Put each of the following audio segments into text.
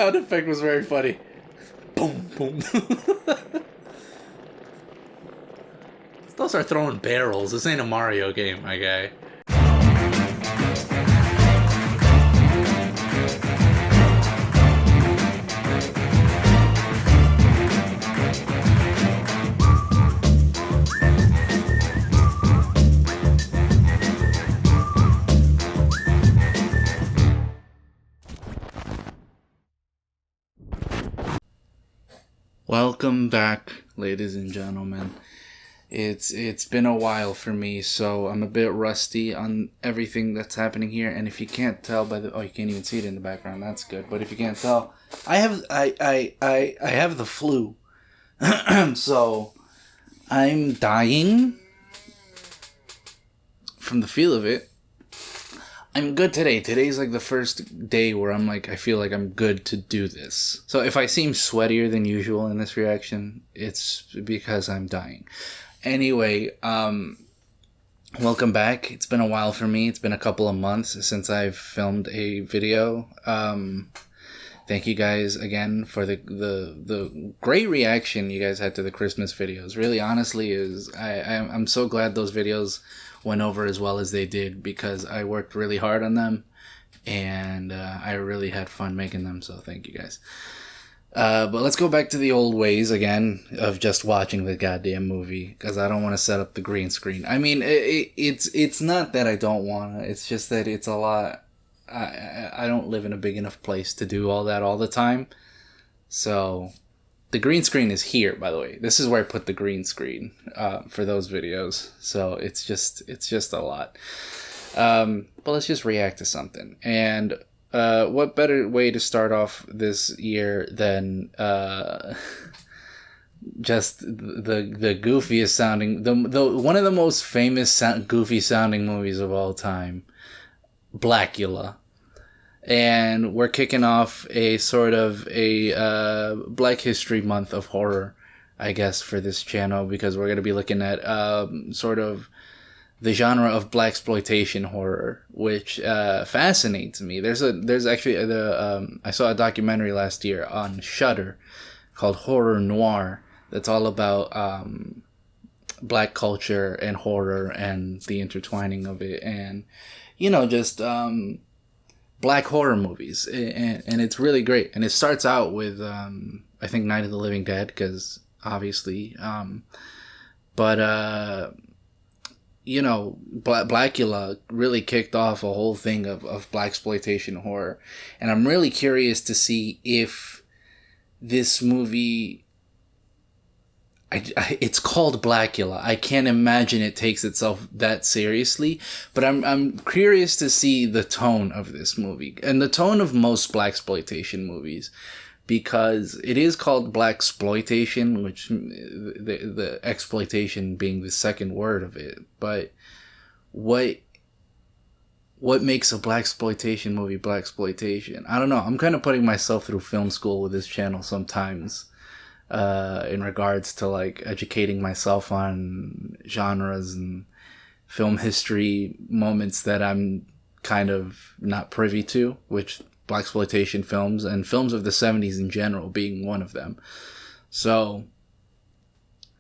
sound effect was very funny. Boom, boom. Those are throwing barrels. This ain't a Mario game, my guy. Welcome back, ladies and gentlemen. It's been a while for me, so I'm a bit rusty on everything that's happening here. And if you can't tell by the you can't even see it in the background. That's good. But if you can't tell, I have the flu, so I'm dying from the feel of it. I'm good today. Today's like the first day where I'm like, I feel like I'm good to do this. So if I seem sweatier than usual in this reaction, it's because I'm dying. Anyway, welcome back. It's been a while for me. It's been a couple of months since I've filmed a video. Thank you guys again for the great reaction you guys had to the Christmas videos. Really, honestly, I'm so glad those videos went over as well as they did, because I worked really hard on them and I really had fun making them, so thank you guys. But let's go back to the old ways again of just watching the goddamn movie, because I don't want to set up the green screen. I mean, it's not that I don't want to, it's just that it's a lot. I don't live in a big enough place to do all that all the time, so the green screen is here, by the way. This is where I put the green screen for those videos. So it's just a lot. But let's just react to something. And what better way to start off this year than just the goofiest sounding, the one of the most famous goofy sounding movies of all time, Blacula. And we're kicking off a sort of a Black History Month of horror, I guess, for this channel, because we're going to be looking at sort of the genre of blaxploitation horror, which fascinates me. There's actually I saw a documentary last year on Shudder called Horror Noir that's all about black culture and horror and the intertwining of it, and just black horror movies, and it's really great. And it starts out with I think Night of the Living Dead, because obviously Blacula really kicked off a whole thing of blaxploitation horror, and I'm really curious to see if this movie, it's called Blacula. I can't imagine it takes itself that seriously, but I'm curious to see the tone of this movie and the tone of most blaxploitation movies, because it is called blaxploitation, which the exploitation being the second word of it. But what makes a blaxploitation movie blaxploitation? I don't know. I'm kind of putting myself through film school with this channel sometimes. In regards to like educating myself on genres and film history moments that I'm kind of not privy to, which blaxploitation films and films of the 70s in general being one of them. So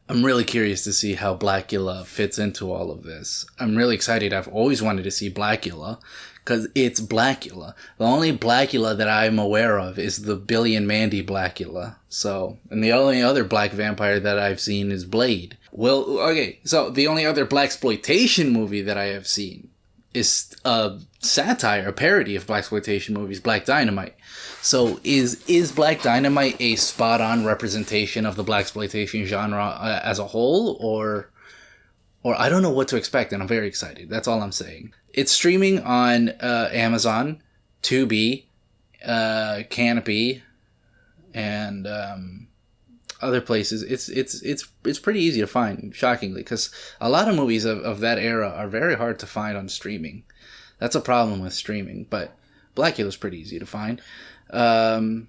I'm really curious to see how Blacula fits into all of this. I'm really excited. I've always wanted to see Blacula, because it's Blacula. The only Blacula that I'm aware of is the Billy and Mandy Blacula. So, and the only other black vampire that I've seen is Blade. Well, okay, so the only other blaxploitation movie that I have seen is a satire, a parody of blaxploitation movies, Black Dynamite. So is Black Dynamite a spot-on representation of the blaxploitation genre as a whole, or I don't know what to expect, and I'm very excited. That's all I'm saying. It's streaming on Amazon, Tubi, Canopy, and other places. It's pretty easy to find, shockingly, because a lot of movies of that era are very hard to find on streaming. That's a problem with streaming, but Blacula's pretty easy to find.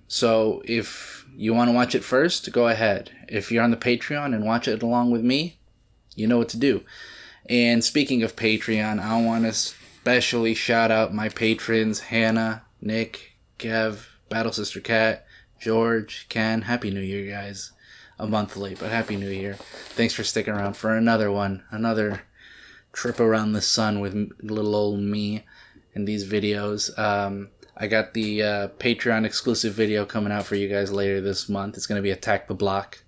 So if you want to watch it first, go ahead. If you're on the Patreon and watch it along with me, you know what to do. And speaking of Patreon, I want to especially shout out my patrons, Hannah, Nick, Kev, Battle Sister Cat, George, Ken. Happy New Year, guys. A month late, but Happy New Year. Thanks for sticking around for another one. Another trip around the sun with little old me in these videos. I got the Patreon exclusive video coming out for you guys later this month. It's going to be Attack the Block.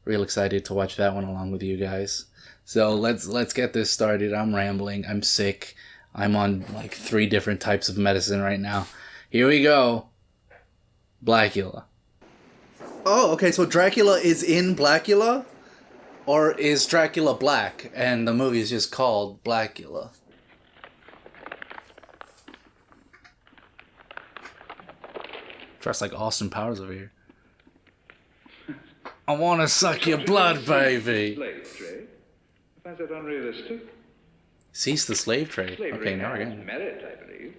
Real excited to watch that one along with you guys. So let's get this started. I'm rambling. I'm sick. I'm on like 3 different types of medicine right now. Here we go. Blacula. Oh, okay, so Dracula is in Blacula? Or is Dracula black and the movie is just called Blacula? Dressed like Austin Powers over here. I want to suck your blood, baby. Slave trade? I find that unrealistic. Cease the slave trade. Slavery Okay, now we're has getting... merit, I believe.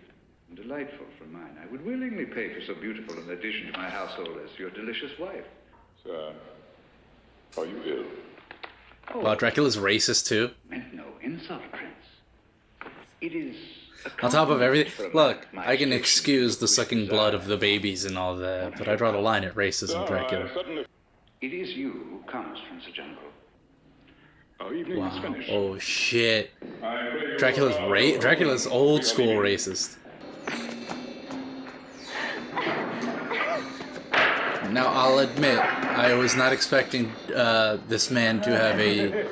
And delightful for mine. I would willingly pay for so beautiful an addition to my household as your delicious wife. Sir, are you ill? Oh, Wow, Dracula's racist too. meant no insult, Prince. It is On top of everything, for a look, man of my I can station excuse the with sucking desire. blood of the babies and all that, but I draw the line at racism, Dracula. Suddenly... It is you who comes from the jungle. Our evening is Wow. finished. Oh shit. I pray you Dracula's old school racist. Now I'll admit, I was not expecting this man to have a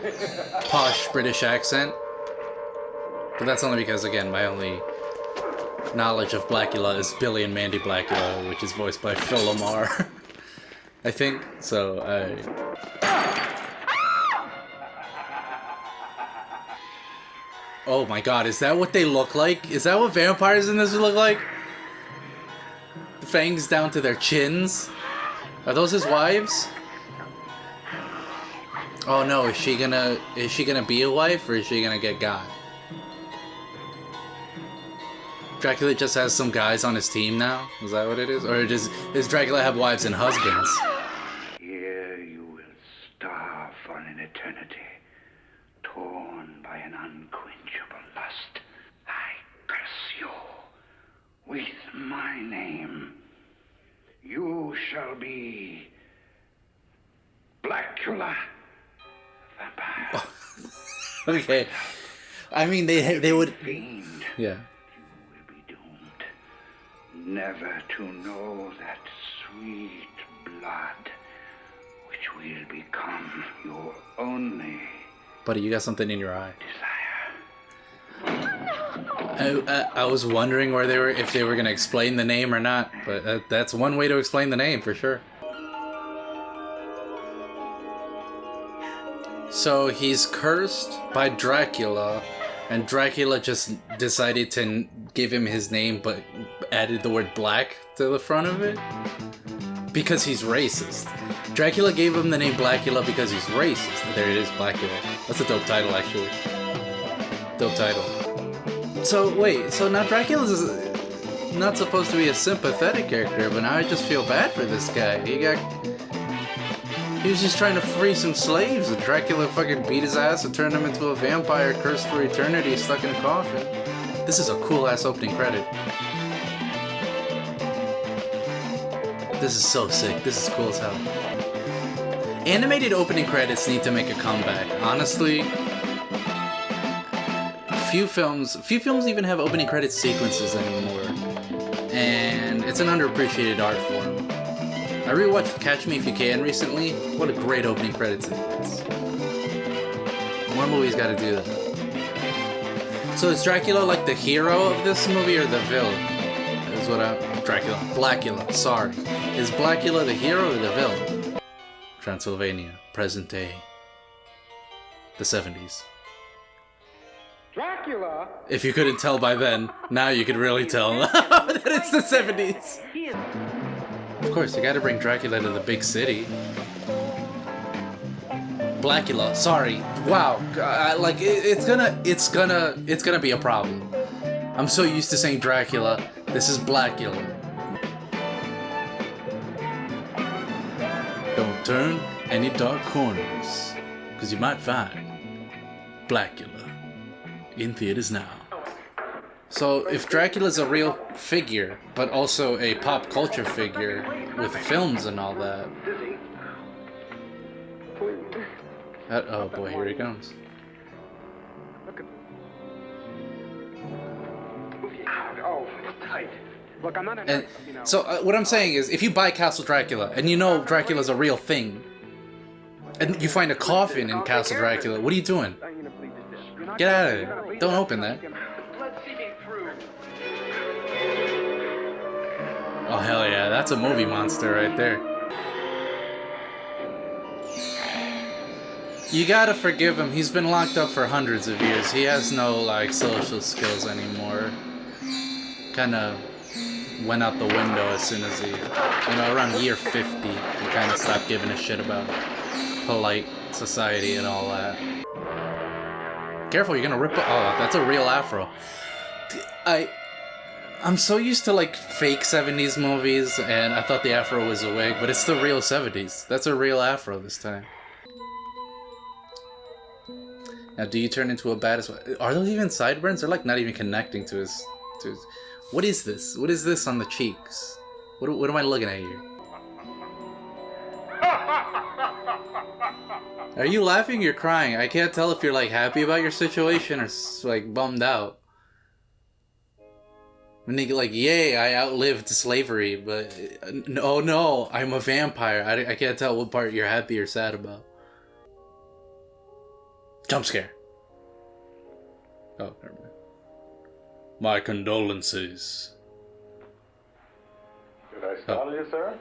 posh British accent. But that's only because, again, my only knowledge of Blacula is Billy and Mandy Blacula, which is voiced by Phil Lamar. I think. So, oh my god, is that what they look like? Is that what vampires in this look like? The fangs down to their chins? Are those his wives? Oh no, is she gonna be a wife or is she gonna get got? Dracula just has some guys on his team now? Is that what it is? Or does Dracula have wives and husbands? Here you will starve for an eternity, torn by an unquenchable lust. I curse you with my name. You shall be Blacula, vampire. Okay. I mean, they would... Fiend, Yeah. you will be doomed never to know that sweet blood which will become your only Buddy, you got something in your eye. desire. I was wondering if they were gonna explain the name or not, but that's one way to explain the name for sure. So he's cursed by Dracula, and Dracula just decided to give him his name, but added the word black to the front of it because he's racist. Dracula gave him the name Blacula because he's racist. There it is, Blacula. That's a dope title, actually. Dope title. So wait, so now Dracula's not supposed to be a sympathetic character, but now I just feel bad for this guy. He was just trying to free some slaves, and Dracula fucking beat his ass and turned him into a vampire cursed for eternity, stuck in a coffin. This is a cool ass opening credit. This is so sick. This is cool as hell. Animated opening credits need to make a comeback. Honestly, few films even have opening credit sequences anymore, and it's an underappreciated art form. I rewatched Catch Me If You Can recently. What a great opening credit sequence. More movies got to do that. So is Dracula like the hero of this movie or the villain? Is what Blacula. Sorry, is Blacula the hero or the villain? Transylvania, present day, the 70s. Dracula? If you couldn't tell by then, now you could really tell that it's the 70s. Of course, you gotta bring Dracula to the big city. Blacula, sorry. Wow, like it's gonna be a problem. I'm so used to saying Dracula. This is Blacula. Don't turn any dark corners, because you might find Blacula in theaters now. So if Dracula's a real figure, but also a pop culture figure with films and all that. Oh boy, here he comes. Oh, tight. Look, I'm not And so what I'm saying is, if you buy Castle Dracula and you know Dracula's a real thing, and you find a coffin in Castle Dracula, what are you doing? Get out of there! Don't open that. Oh hell yeah, that's a movie monster right there. You gotta forgive him, he's been locked up for hundreds of years. He has no, like, social skills anymore. Kinda went out the window as soon as he, around year 50, he kinda stopped giving a shit about polite society and all that. Careful, you're gonna rip it. Oh, that's a real afro. I'm so used to, like, fake 70s movies, and I thought the afro was a wig, but it's the real 70s. That's a real afro this time. Now, do you turn into a badass? Are those even sideburns? They're, like, not even connecting to his... What is this? What is this on the cheeks? What am I looking at here? Are you laughing or you're crying? I can't tell if you're, like, happy about your situation or, like, bummed out. When they like, yay, I outlived slavery, but no, I'm a vampire. I can't tell what part you're happy or sad about. Jump scare. Oh, never mind. My condolences. Did I startle you, sir?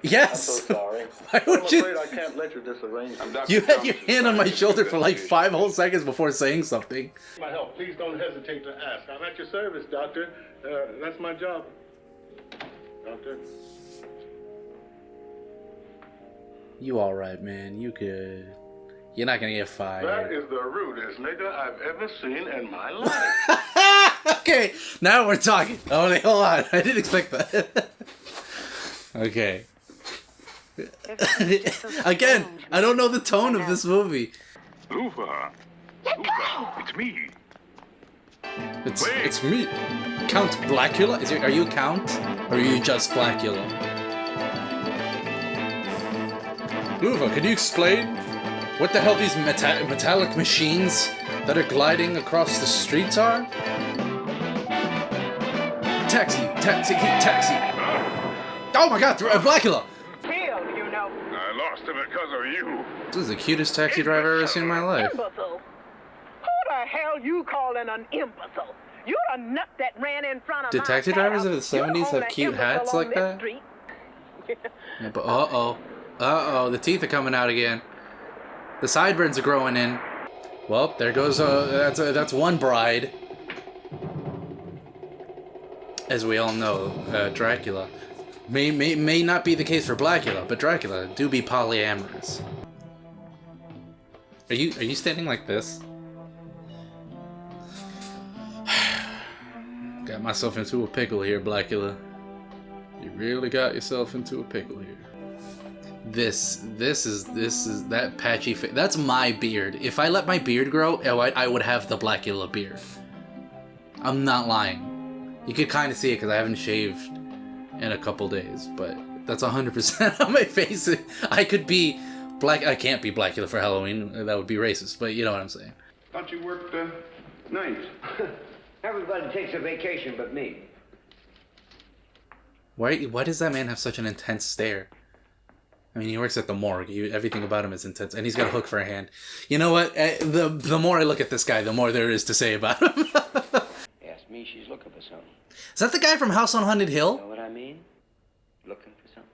Yes! I'm so sorry. Why would I'm you... afraid I can't let you disarrange. You had your hand on my shoulder for like 5 whole seconds before saying something. My help. Please don't hesitate to ask. I'm at your service, doctor. That's my job. Doctor? You alright, man. You good. You're not gonna get fired. That is the rudest nigga I've ever seen in my life. Okay, now we're talking. Oh, wait, hold on. I didn't expect that. Okay. Again, I don't know the tone of this movie. Lufa. It's me. It's me. Count Blacula? Are you Count? Or are you just Blacula? Lufa, can you explain what the hell these metallic machines that are gliding across the streets are? Taxi! Oh my god, Blacula! I lost him because of you. This is the cutest taxi driver I've ever seen in my life. Imbecile. Who the hell you calling an imbecile? You're a nut that ran in front of Did my taxi car. drivers of the 70s have cute hats like that? Yeah, but uh-oh, the teeth are coming out again. The sideburns are growing in. Well, there goes, that's one bride. As we all know, Dracula. May not be the case for Blacula, but Dracula do be polyamorous. Are you standing like this? Got myself into a pickle here, Blacula. You really got yourself into a pickle here. This is that patchy face. That's my beard. If I let my beard grow, I would have the Blacula beard. I'm not lying. You could kind of see it because I haven't shaved in a couple days, but that's 100% on my face. I could be I can't be Blacula for Halloween. That would be racist, but you know what I'm saying. Thought you worked nights. Everybody takes a vacation but me. Why does that man have such an intense stare? I mean, he works at the morgue. Everything about him is intense, and he's got a hook for a hand. You know what? The more I look at this guy, the more there is to say about him. Ask me, she's looking for something. Is that the guy from House on Haunted Hill? Know what I mean? Looking for something.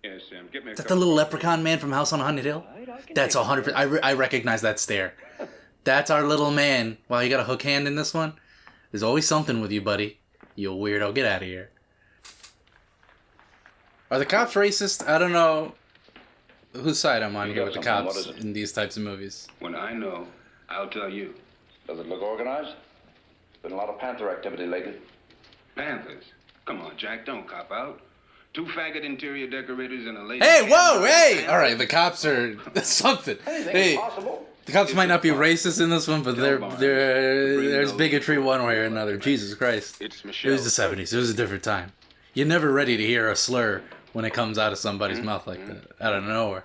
Yes, Sam, get me a Is that the little leprechaun man from House on Haunted Hill? That's 100%. I recognize that stare. That's our little man. Wow, you got a hook hand in this one? There's always something with you, buddy. You weirdo. Get out of here. Are the cops racist? I don't know whose side I'm on here with the cops in these types of movies. When I know, I'll tell you. Does it look organized? Been a lot of panther activity lately. Panthers? Come on, Jack, don't cop out. 2 faggot interior decorators and a lady... Hey, whoa, hey! All right, the cops are something. Anything's Hey, possible. The cops might not be racist in this one, but there's bigotry one way or another. Jesus Christ. It was the 70s. It was a different time. You're never ready to hear a slur when it comes out of somebody's mouth like that, out of nowhere.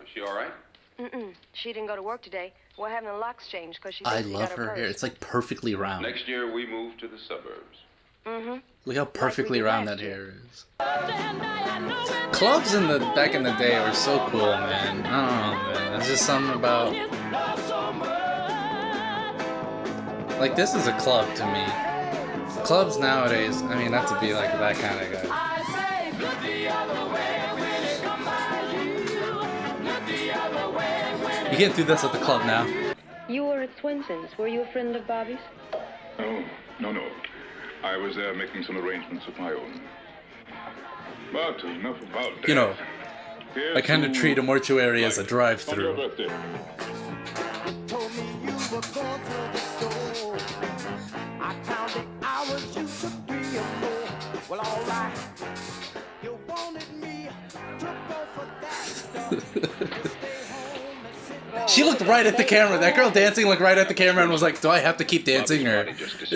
Is she all right? She didn't go to work today. We're having the locks changed because she I thinks she love got her hair. purse. It's like perfectly round. Next year we move to the suburbs. Look how perfectly round that hair is. Clubs back in the day were so cool, man. I don't know, man. There's just something about... Like, this is a club to me. Clubs nowadays, I mean, not to be like that kind of guy. You can't do this at the club now. You were at Swenson's. Were you a friend of Bobby's? Oh, no. I was there making some arrangements of my own. But enough about that. You know, Here's I kind of to treat a mortuary as a life. drive-through. On your birthday. She looked right at the camera. That girl dancing looked right at the camera and was like, do I have to keep dancing? Or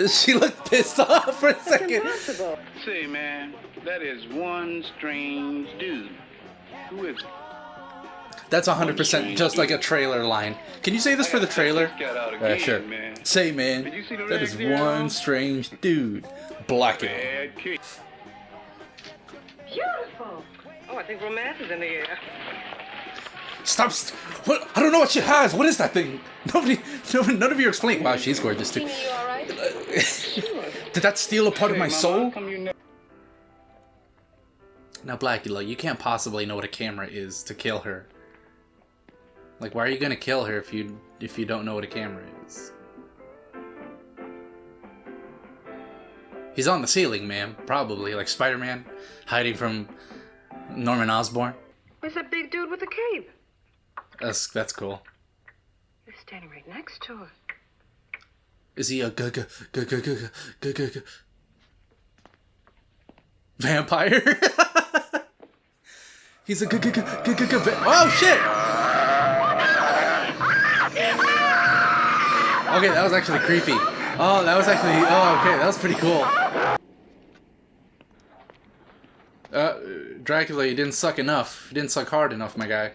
she looked pissed off for a second. Say, man, that is one strange dude. Who is it? That's 100% just like a trailer line. Can you say this for the trailer? Sure. Man. Say, man, Did you see the that is legs there, one huh? strange dude. Blacula. Bad kid. Beautiful. Oh, I think romance is in the air. Stop! What? I don't know what she has. What is that thing? None of you explain. Wow, she's gorgeous too. You all right? Did that steal a part of my Mama, soul? how come you know? Now, Blacula, you can't possibly know what a camera is to kill her. Like, why are you gonna kill her if you don't know what a camera is? He's on the ceiling, ma'am. Probably, like Spider-Man, hiding from Norman Osborn. Where's that big dude with the cape? That's cool. You're standing right next to her. Is he a vampire? He's a oh shit! Okay, that was actually creepy. Oh, that was actually okay, that was pretty cool. Dracula, you didn't suck enough. You didn't suck hard enough, my guy.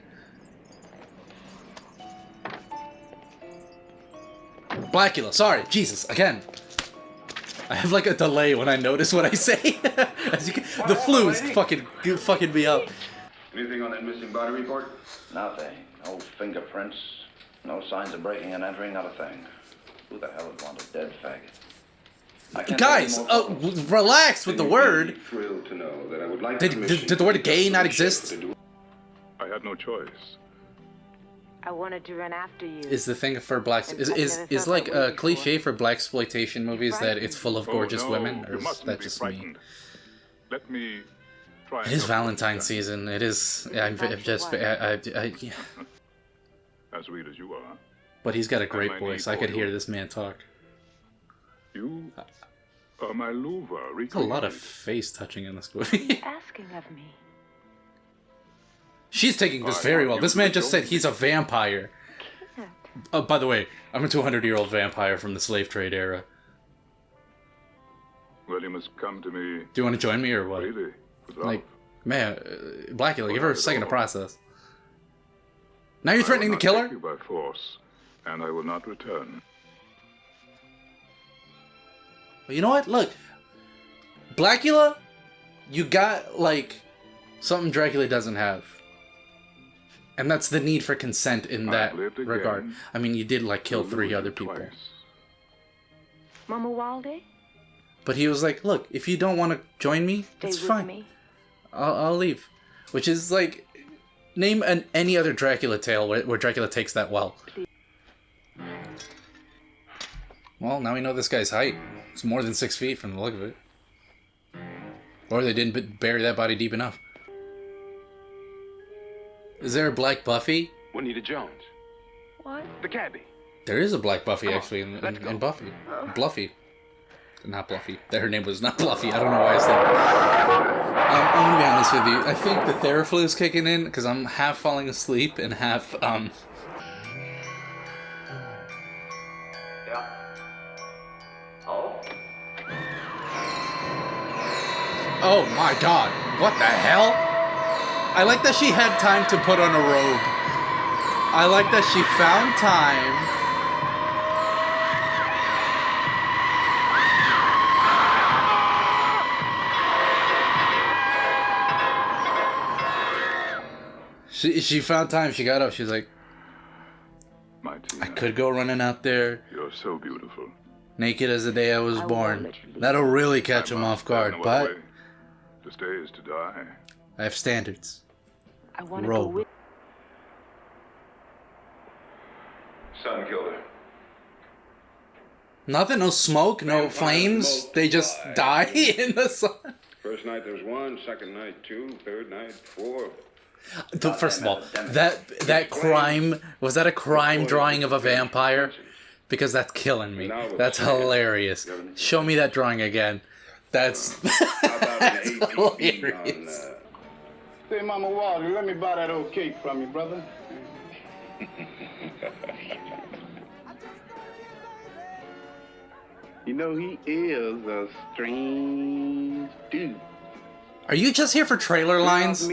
Blacula, sorry, Jesus, again. I have like a delay when I notice what I say. As you can, the flu is fucking me up. Anything on that missing body report? Nothing. No fingerprints. No signs of breaking and entering. Not a thing. Who the hell would want a dead faggot? I can't Guys, take any more photos. relax with the word. Thrilled to know that I would like Did the word gay not exist? I had no choice. I wanted to run after you. Is the thing for blacks is like a cliche for blaxploitation movies that it's full of gorgeous women, or is that just me? Let me try. It is Valentine's season. It is. I'm just. Yeah. As real as you are. But he's got a great my voice. need I for could you. hear this man talk. You are my Louvre. There's a lot of face touching in this movie. Asking of me. She's taking this very well. This man just said he's a vampire. Oh, by the way, I'm a 200-year-old vampire from the slave trade era. Well, you must come to me. Do you want to join me or what? Really? With love. Like, man, Blacula, give her a second to process. Now you're threatening to kill I her? will not take you by force, and I will not return. Well, you know what? Look, Blacula, you got, like, something Dracula doesn't have. And that's the need for consent in that I've lived again. regard. I mean, you did, like, kill You'll 3 lose other it people. twice. Mama Walde? But he was like, look, if you don't want to join me, Stay it's with fine. me. I'll leave. Which is, like, name any other Dracula tale where Dracula takes that well. Well, now we know this guy's height. It's more than 6 feet from the look of it. Or they didn't bury that body deep enough. Is there a Black Buffy? Juanita Jones. What? The cabbie. There is a Black Buffy, Come on, actually, in let's go. Buffy. Bluffy. Not Bluffy. Her name was not Bluffy. I don't know why I said I'm gonna be honest with you. I think the Theraflu is kicking in, because I'm half falling asleep and half, Oh my god, what the hell? I like that she had time to put on a robe. I like that she found time. She found time, she got up, she's like, My Tina, I could go running out there, you're so beautiful. naked as the day I was born. That'll really catch him off guard, No other but way. To stay is to die. I have standards. I want to go Robe. with. Son killed her. Nothing, no smoke, no flames, they just die in the sun. First night there was 1, second night 2, third night 4. First of all, that crime, was that a crime drawing of a vampire? Because that's killing me. That's hilarious. Show me that drawing again. That's, that's hilarious. Say, Mama Walter, let me buy that old cake from you, brother. You know, he is a strange dude. Are you just here for trailer lines?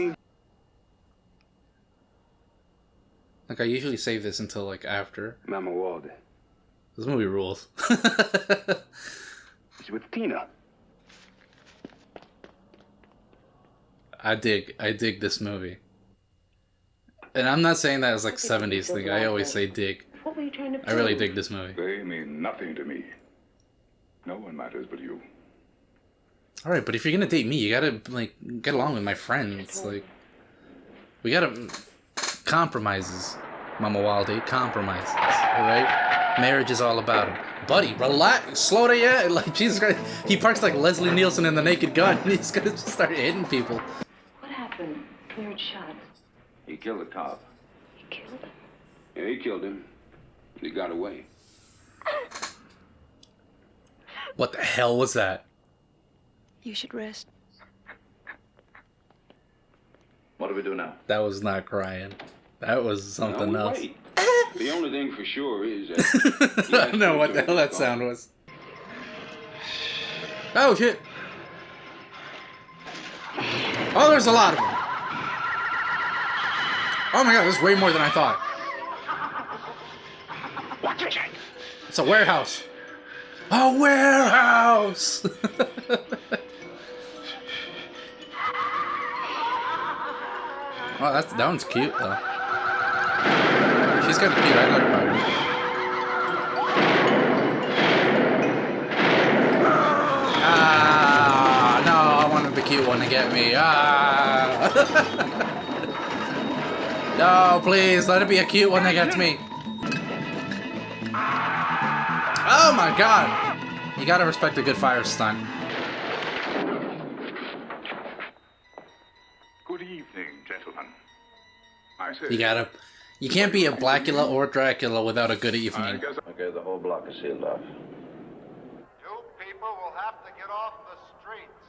Like, I usually save this until, like, after. Mama Walter. This movie rules. He's with Tina. I dig this movie. And I'm not saying that as, like, 70s thing. I always say dig. What were you trying to I really dig this movie. They mean nothing to me. No one matters but you. Alright, but if you're gonna date me, you gotta, like, get along with my friends. Like, we gotta... Compromises, Mama Waldy. Compromises, alright? Marriage is all about it. Buddy, relax. Slow down, yeah? Like, Jesus Christ. He parks like Leslie Nielsen in The Naked Gun, and he's gonna just start hitting people. What happened? We heard shots. He killed a cop. You killed him. Yeah, he killed him. He got away. What the hell was that? You should rest. What do we do now? That was not crying. That was something Now, else. wait. The only thing for sure is that... I don't know what the hell that sound was. Oh, shit. Oh, there's a lot of them. Oh my god, there's way more than I thought. Watch it! It's a warehouse. A warehouse! Oh, that one's cute, though. She's kind of cute. I like her probably. Ah, no, I wanted the cute one to get me. Ah. No, please, let it be a cute one that gets me. Oh my god. You gotta respect a good fire stunt. Good evening, gentlemen. I say. You can't be a Blacula or Dracula without a good I evening. guess Okay, the whole block is sealed off. You people will have to get off the streets.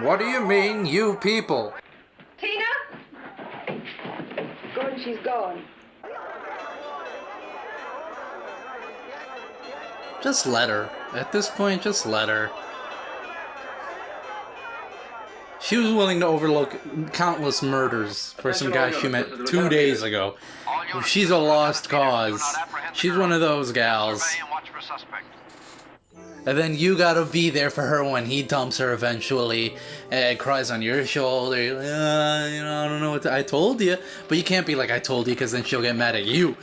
What do you mean, you people? Tina? Gordon, she's gone. Just let her. At this point, just let her. She was willing to overlook countless murders for some guy she met 2 days ago. She's a lost cause. She's one of those gals. And then you gotta be there for her when he dumps her eventually and cries on your shoulder. You're like, you know, I don't know what I told you. But you can't be like, I told you, because then she'll get mad at you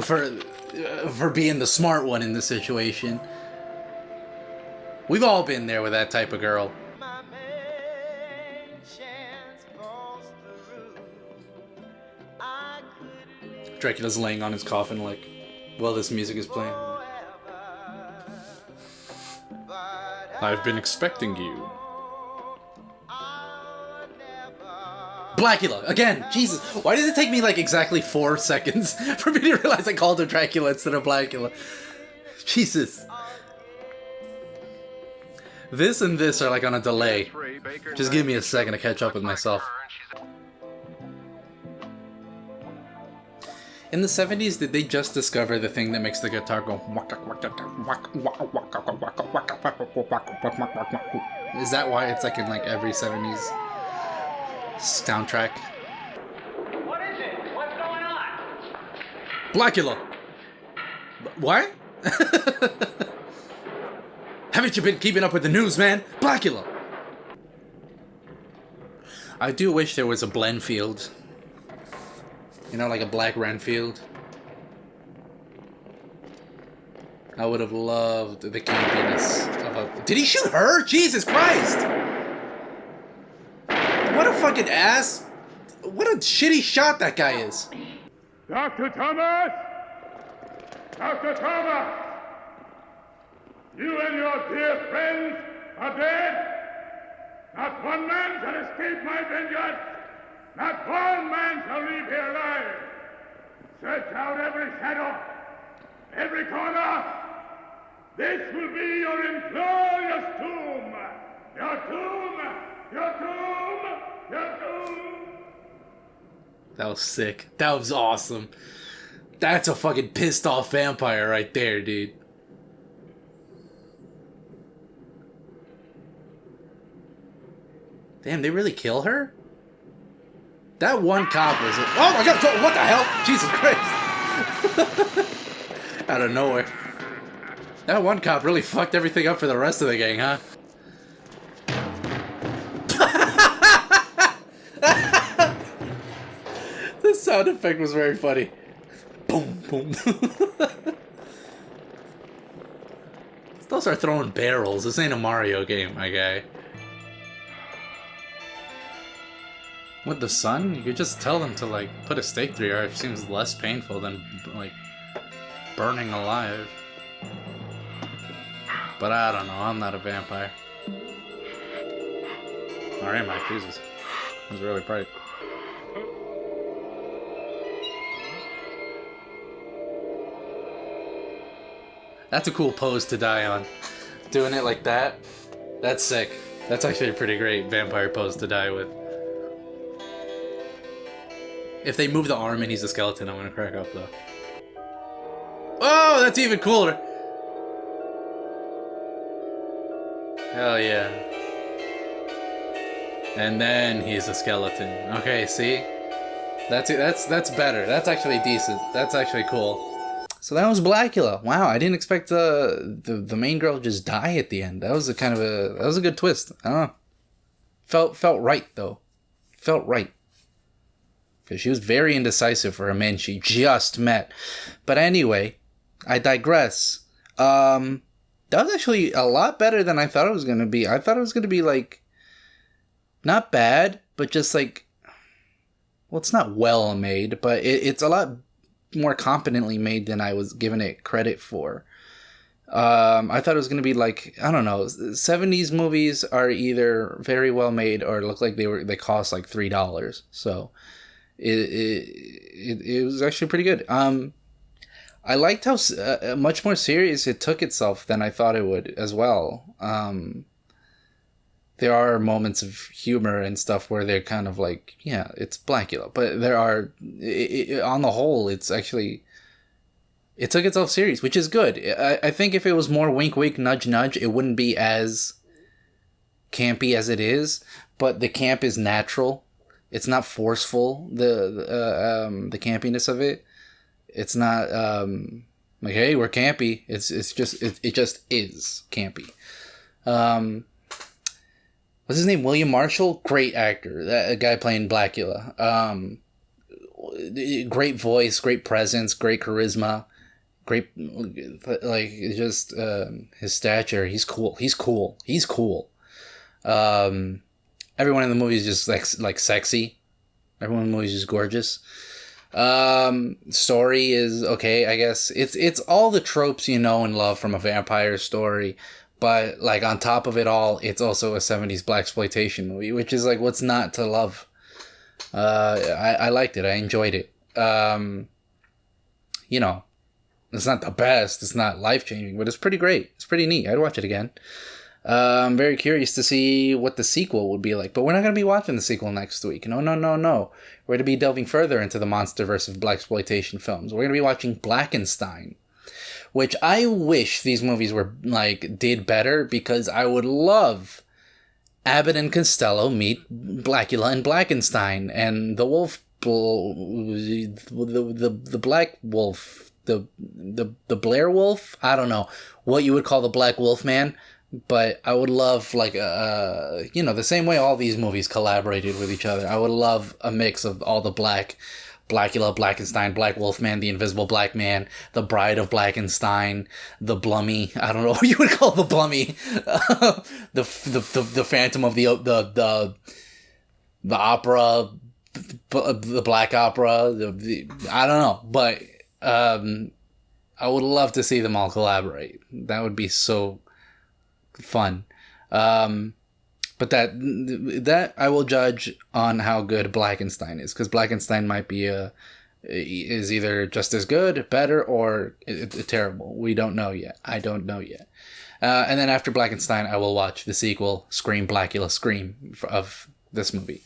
for being the smart one in the situation. We've all been there with that type of girl. Dracula's laying on his coffin like, while this music is playing. I've been expecting you. Blacula! Again! Jesus! Why did it take me like exactly 4 seconds for me to realize I called her Dracula instead of Blacula? Jesus. This and this are like on a delay. Just give me a second to catch up with myself. In the 70s, did they just discover the thing that makes the guitar go? Is that why it's like in like every 70s soundtrack? What is it? What's going on? Blacula! What? Haven't you been keeping up with the news, man? Blacula! I do wish there was a Blenfield. You know, like a Black Renfield. I would have loved the campiness of a... Did he shoot her? Jesus Christ! What a fucking ass... What a shitty shot that guy is. Dr. Thomas! Dr. Thomas! You and your dear friends are dead! Not one man shall escape my vengeance! Not one man shall leave here alive! Search out every shadow, every corner! This will be your inglorious tomb! Your tomb! Your tomb! Your tomb! That was sick. That was awesome. That's a fucking pissed off vampire right there, dude. Damn, they really kill her? That one cop was... Oh my god, what the hell? Jesus Christ. Out of nowhere. That one cop really fucked everything up for the rest of the gang, huh? The sound effect was very funny. Boom, boom. They'll start throwing barrels. This ain't a Mario game, my guy. With the sun, you could just tell them to, like, put a stake through your arm. It seems less painful than, like, burning alive. But I don't know, I'm not a vampire. Or am I? Jesus. It was really bright. That's a cool pose to die on. Doing it like that, that's sick. That's actually a pretty great vampire pose to die with. If they move the arm and he's a skeleton, I'm gonna crack up though. Oh, that's even cooler. Hell yeah. And then he's a skeleton. Okay, see? That's better. That's actually decent. That's actually cool. So that was Blacula. Wow, I didn't expect the main girl to just die at the end. That was a good twist. I don't know. Felt right though. Felt right. Because she was very indecisive for a man she just met. But anyway, I digress. That was actually a lot better than I thought it was going to be. I thought it was going to be, like, not bad, but just, like, well, it's not well made, but it's a lot more competently made than I was giving it credit for. I thought it was going to be, like, I don't know, 70s movies are either very well made or look like they cost, like, $3. So... It was actually pretty good. I liked how much more serious it took itself than I thought it would as well. There are moments of humor and stuff where they're kind of like, yeah, it's Blacula, but there are on the whole, it's actually it took itself serious, which is good. I think if it was more wink wink nudge nudge, it wouldn't be as campy as it is, but the camp is natural. It's not forceful, the campiness of it. It's not like, hey, we're campy. It just is campy. What's his name? William Marshall? Great actor. That guy playing Blacula. Great voice, great presence, great charisma, great, like, just his stature. He's cool. Everyone in the movie is just like sexy. Everyone in the movie is just gorgeous. Story is okay, I guess. It's all the tropes you know and love from a vampire story, but like on top of it all, it's also a 70s blaxploitation movie, which is like what's not to love. I liked it. I enjoyed it. You know, it's not the best. It's not life changing, but it's pretty great. It's pretty neat. I'd watch it again. I'm very curious to see what the sequel would be like. But we're not going to be watching the sequel next week. No. We're going to be delving further into the monsterverse of blaxploitation films. We're going to be watching Blackenstein, which I wish these movies were, like, did better, because I would love Abbott and Costello meet Blacula and Blackenstein, and the wolf, the black wolf, the Blair Wolf. I don't know what you would call the Black Wolf Man, but I would love, like, the same way all these movies collaborated with each other. I would love a mix of all the Blacula, Blackenstein, Black Wolfman, the Invisible Black Man, the Bride of Blackenstein, the Blummy. I don't know what you would call the Blummy. the Phantom of the opera, the Black Opera. I don't know, but I would love to see them all collaborate. That would be so fun. But that I will judge on how good Blackenstein is, because Blackenstein might be is either just as good, better, or terrible. We don't know yet. I don't know yet. And then after Blackenstein, I will watch the sequel, Scream, Blacula, Scream, of this movie.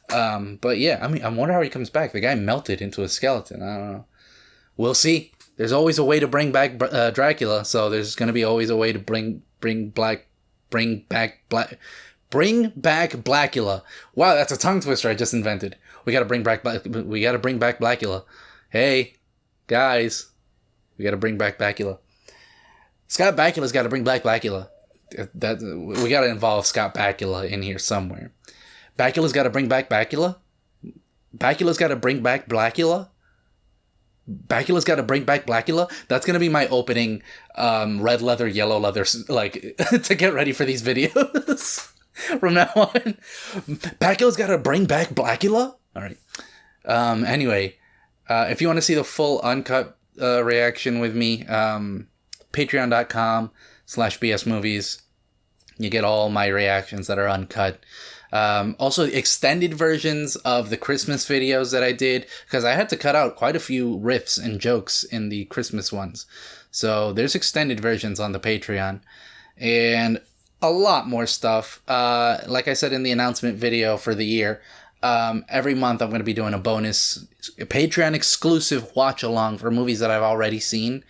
But yeah, I mean, I wonder how he comes back. The guy melted into a skeleton. I don't know. We'll see. There's always a way to bring back Dracula, so there's going to be always a way to bring back Blacula. Wow, that's a tongue twister I just invented. We gotta bring back Blacula. Hey, guys, we gotta bring back Blacula. Scott Bakula's got to bring back Blacula. We gotta involve Scott Bakula in here somewhere. Bakula's got to bring back Blacula. Bakula's got to bring back Blacula. Bakula's got to bring back Blacula. That's gonna be my opening, red leather, yellow leather, like to get ready for these videos. From now on, Bakula's got to bring back Blacula. All right. Anyway, if you want to see the full uncut reaction with me, patreon.com/bsmovies. You get all my reactions that are uncut. Also, extended versions of the Christmas videos that I did, because I had to cut out quite a few riffs and jokes in the Christmas ones. So there's extended versions on the Patreon. And a lot more stuff. Like I said in the announcement video for the year, every month I'm going to be doing a bonus Patreon exclusive watch along for movies that I've already seen.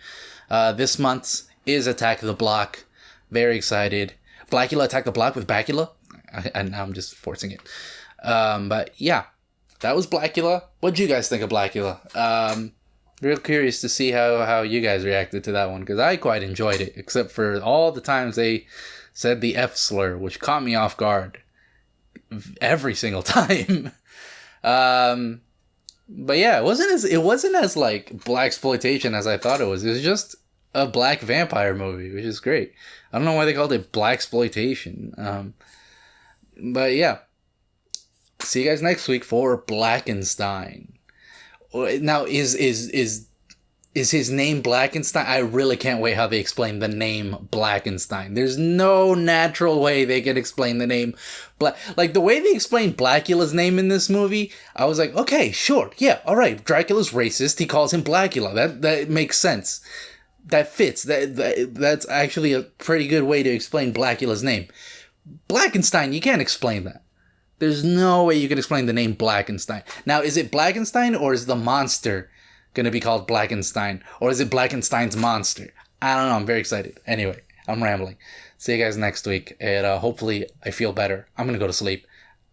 This month's is Attack the Block. Very excited. Blacula Attack the Block with Bakula. And now I'm just forcing it. But yeah, that was Blacula. What'd you guys think of Blacula? Real curious to see how you guys reacted to that one, because I quite enjoyed it, except for all the times they said the F slur, which caught me off guard every single time. But yeah, it wasn't as like blaxploitation as I thought it was. It was just a black vampire movie, which is great. I don't know why they called it blaxploitation. But yeah, see you guys next week for Blackenstein. Now, is his name Blackenstein? I really can't wait how they explain the name Blackenstein. There's no natural way they can explain the name like the way they explained Blacula's name in this movie. I was like, okay, sure, yeah, all right. Dracula's racist. He calls him Blacula. That makes sense. That fits. That's actually a pretty good way to explain Blacula's name. Blackenstein, you can't explain that. There's no way you can explain the name Blackenstein. Now, is it Blackenstein, or is the monster going to be called Blackenstein? Or is it Blackenstein's monster? I don't know. I'm very excited. Anyway, I'm rambling. See you guys next week. And hopefully I feel better. I'm going to go to sleep.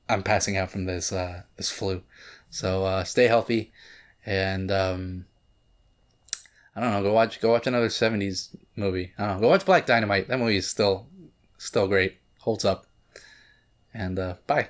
I'm passing out from this flu. So stay healthy. And I don't know. Go watch another 70s movie. I don't know. Go watch Black Dynamite. That movie is still great. Holds up. And bye.